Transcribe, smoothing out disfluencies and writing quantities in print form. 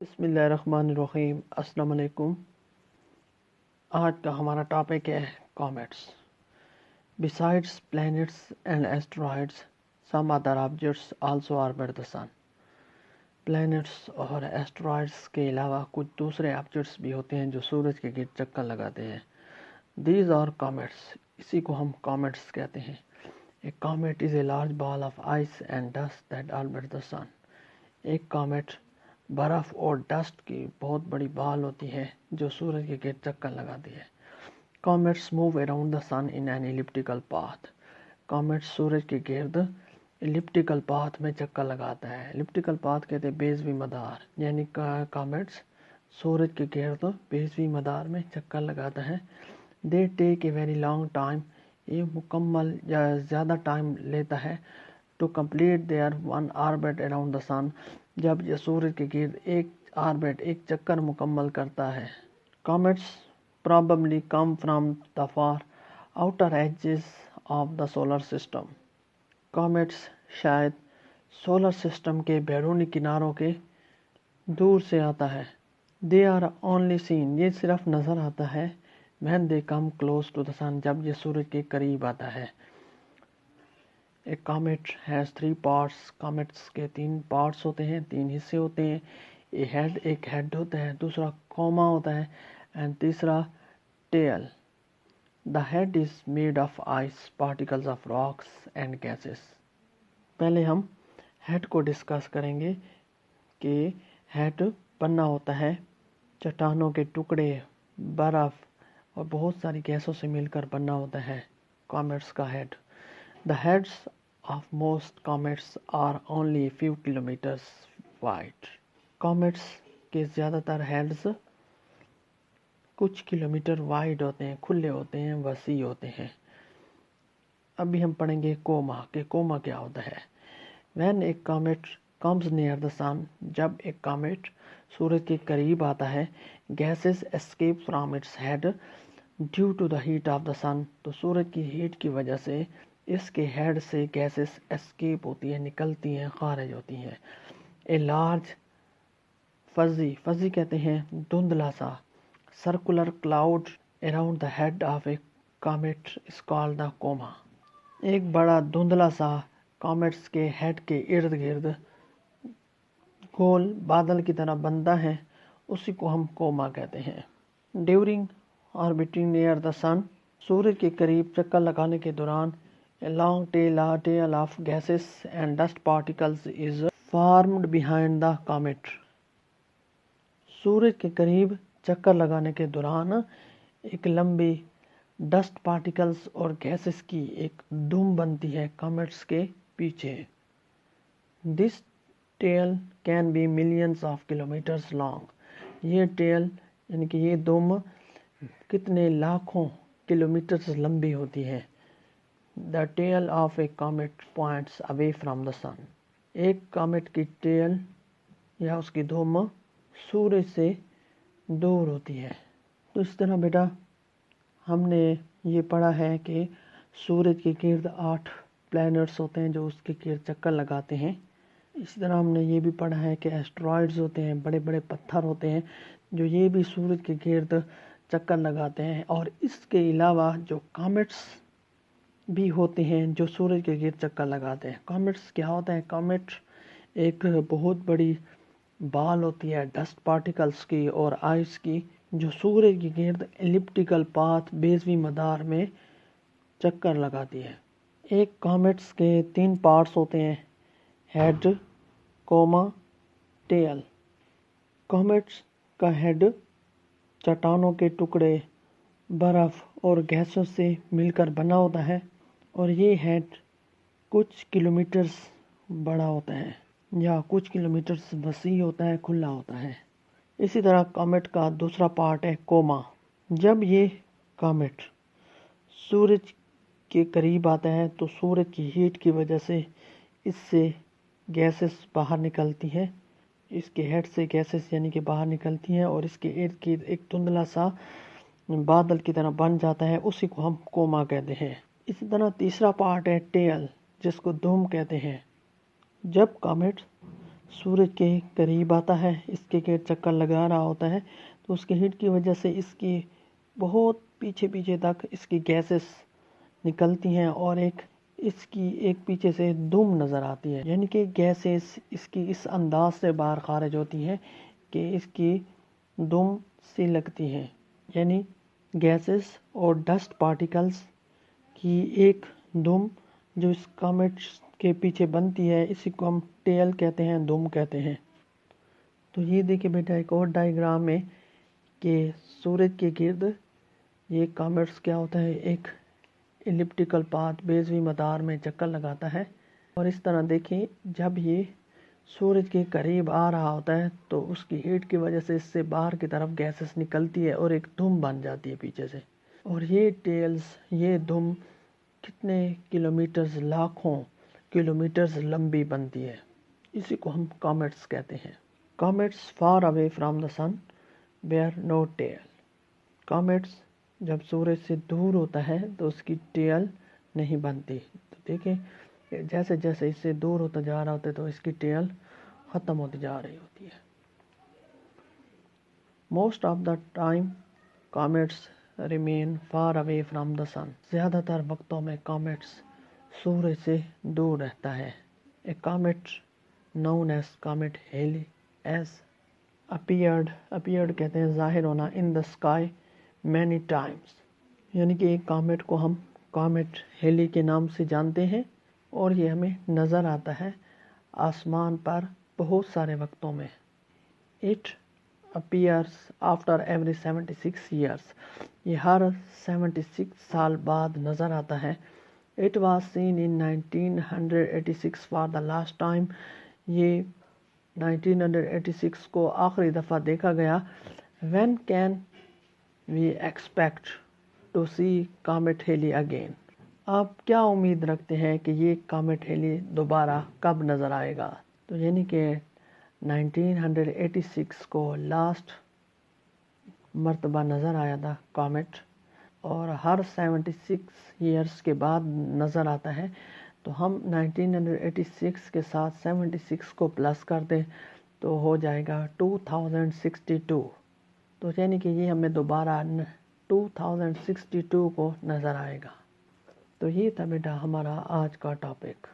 بسم اللہ الرحمن الرحیم۔ السلام علیکم۔ آج کا ہمارا ٹاپک ہے کومیٹس۔ Besides planets and asteroids, some other objects also orbit the sun. Planets اور asteroids کے علاوہ کچھ دوسرے آبجیکٹس بھی ہوتے ہیں جو سورج کے گرد چکر لگاتے ہیں۔ These are comets. اسی کو ہم comets کہتے ہیں۔ A comet is a large ball of ice and dust that orbits the sun. ایک comet برف اور ڈسٹ کی بہت بڑی بال ہوتی ہے جو سورج کے گرد چکر لگاتی ہے۔ Comets move around the sun in an elliptical path. Comets سورج کے گرد elliptical path میں چکر لگاتا ہے۔ elliptical path کہتے ہیں بیضوی مدار، یعنی comets سورج کے گرد بیضوی مدار میں چکر لگاتا ہے۔ They take a very long time. یہ مکمل یا زیادہ ٹائم لیتا ہے to complete their one orbit around the sun. جب یہ سورج کے گرد ایک چکر مکمل کرتا ہے۔ Comets probably come from the far outer edges of the solar system. Comets شاید سولر سسٹم کے بیرونی کناروں کے دور سے آتا ہے۔ They are only seen. یہ صرف نظر آتا ہے when they come close to the sun. جب یہ سورج کے قریب آتا ہے۔ A comet has three parts. Comets کے تین پارٹس ہوتے ہیں، تین حصے ہوتے ہیں۔ ایک ہیڈ ہوتا ہے، دوسرا کوما ہوتا ہے and تیسرا tell. The head is made of ice, particles of rocks and gases. پہلے ہم ہیڈ کو ڈسکس کریں گے کہ ہیڈ بنا ہوتا ہے چٹانوں کے ٹکڑے، برف اور بہت ساری گیسوں سے مل کر بنا ہوتا ہے کامٹس کا head. The heads of most comets are only a few kilometers wide. Comets کے زیادہ تر ہیڈز کچھ کلومیٹر وائڈ ہوتے ہیں، کھلے ہوتے ہیں، وسیع ہوتے ہیں۔ ابھی ہم پڑھیں گے کوما کہ کوما کیا ہوتا ہے۔ When a comet comes near the sun. جب ایک کامٹ سورج کے قریب آتا ہے، gases escape from its head due to the heat of the sun. تو سورج کی ہیٹ کی وجہ سے اس کے ہیڈ سے گیسز اسکیپ ہوتی ہیں، نکلتی ہیں، خارج ہوتی ہیں۔ A large fuzzy کہتے ہیں دھندلا سا circular cloud around the head of a comet is called the coma. ایک بڑا دھندلا سا کامٹس کے ہیڈ کے ارد گرد گول بادل کی طرح بنتا ہے، اسی کو ہم کوما کہتے ہیں۔ During orbiting near the sun. سورج کے قریب چکر لگانے کے دوران a long tail of gases and dust particles is formed behind the comet. سورج کے قریب چکر لگانے کے دوران ایک لمبی ڈسٹ پارٹیکلز اور گیسز کی ایک دم بنتی ہے کامٹس کے پیچھے۔ This tail can be millions of kilometers long. یہ ٹیل یعنی کہ یہ دم کتنے لاکھوں کلومیٹرز لمبی ہوتی ہے۔ The tail of a comet points away from the sun. ایک کامٹ کی ٹیل یا اس کی دم سورج سے دور ہوتی ہے۔ تو اس طرح بیٹا ہم نے یہ پڑھا ہے کہ سورج کے گرد 8 پلینٹس ہوتے ہیں جو اس کے گرد چکر لگاتے ہیں۔ اسی طرح ہم نے یہ بھی پڑھا ہے کہ ایسٹرائڈز ہوتے ہیں، بڑے بڑے پتھر ہوتے ہیں جو یہ بھی سورج کے گرد چکر لگاتے ہیں۔ اور اس کے علاوہ جو کامٹس بھی ہوتے ہیں جو سورج کے گرد چکر لگاتے ہیں۔ کامٹس کیا ہوتا ہے؟ کامٹ ایک بہت بڑی بال ہوتی ہے ڈسٹ پارٹیکلز کی اور آئس کی جو سورج کے گرد ایلپٹیکل پاتھ بیضوی مدار میں چکر لگاتی ہے۔ ایک کامٹس کے 3 پارٹس ہوتے ہیں، ہیڈ، کوما، ٹیل۔ کامٹس کا ہیڈ چٹانوں کے ٹکڑے، برف اور گیسوں سے مل کر بنا ہوتا ہے اور یہ ہیڈ کچھ کلومیٹرز بڑا ہوتا ہے یا کچھ کلومیٹرز وسیع ہوتا ہے، کھلا ہوتا ہے۔ اسی طرح کامٹ کا دوسرا پارٹ ہے کوما۔ جب یہ کامٹ سورج کے قریب آتا ہے تو سورج کی ہیٹ کی وجہ سے اس سے گیسز باہر نکلتی ہیں، اس کے ہیڈ سے گیسز یعنی کہ باہر نکلتی ہیں اور اس کے ارد گرد ایک دھندلا سا بادل کی طرح بن جاتا ہے، اسی کو ہم کوما کہتے ہیں۔ اسی طرح تیسرا پارٹ ہے ٹیل جس کو دم کہتے ہیں۔ جب کامٹ سورج کے قریب آتا ہے، اس کے گرد چکر لگا رہا ہوتا ہے، تو اس کے ہیٹ کی وجہ سے اس کی بہت پیچھے پیچھے تک اس کی گیسز نکلتی ہیں اور اس کی ایک پیچھے سے دم نظر آتی ہے، یعنی کہ گیسز اس کی اس انداز سے باہر خارج ہوتی ہیں کہ اس کی دم سی لگتی ہیں، یعنی گیسز اور ڈسٹ پارٹیکلز کی ایک دم جو اس کامٹ کے پیچھے بنتی ہے، اسی کو ہم ٹیل کہتے ہیں، دم کہتے ہیں۔ تو یہ دیکھیں بیٹا ایک اور ڈائیگرام میں کہ سورج کے گرد یہ کامٹس کیا ہوتا ہے، ایک ایلپٹیکل پاتھ بیضوی مدار میں چکر لگاتا ہے، اور اس طرح دیکھیں جب یہ سورج کے قریب آ رہا ہوتا ہے تو اس کی ہیٹ کی وجہ سے اس سے باہر کی طرف گیسز نکلتی ہے اور ایک دم بن جاتی ہے پیچھے سے، اور یہ ٹیلز، یہ دم کتنے کلومیٹرز، لاکھوں کلومیٹرز لمبی بنتی ہے، اسی کو ہم کامٹس کہتے ہیں۔ Comets far away from the sun bear no tail. Comets جب سورج سے دور ہوتا ہے تو اس کی ٹیل نہیں بنتی، تو دیکھیں جیسے جیسے اس سے دور ہوتا جا رہا ہوتا ہے تو اس کی ٹیل ختم ہوتی جا رہی ہوتی ہے۔ Most of the time comets remain far away from the sun. زیادہ تر وقتوں میں کامٹس سورج سے دور رہتا ہے۔ اے comet known as comet Halley has appeared کہتے ہیں ظاہر ہونا in the sky many times، یعنی کہ ایک کامٹ کو ہم کامٹ ہیلی کے نام سے جانتے ہیں اور یہ ہمیں نظر آتا ہے آسمان پر بہت سارے وقتوں میں۔ It appears after every 76 years، یہ ہر 76 سال بعد نظر آتا ہے۔ It was seen in 1986 for the last time، یہ 1986 کو آخری دفعہ دیکھا گیا۔ When can we expect to see comet Halley again؟ آپ کیا امید رکھتے ہیں کہ یہ کامٹ ہیلی دوبارہ کب نظر آئے گا؟ تو یعنی کہ 1986 کو لاسٹ مرتبہ نظر آیا تھا کامٹ، اور ہر 76 ایئرس کے بعد نظر آتا ہے، تو ہم 1986 کے ساتھ 76 کو پلس کر دیں تو ہو جائے گا 2062، تو یعنی کہ یہ ہمیں دوبارہ 2062 کو نظر آئے گا۔ تو یہ تھا بیٹا ہمارا آج کا ٹاپک۔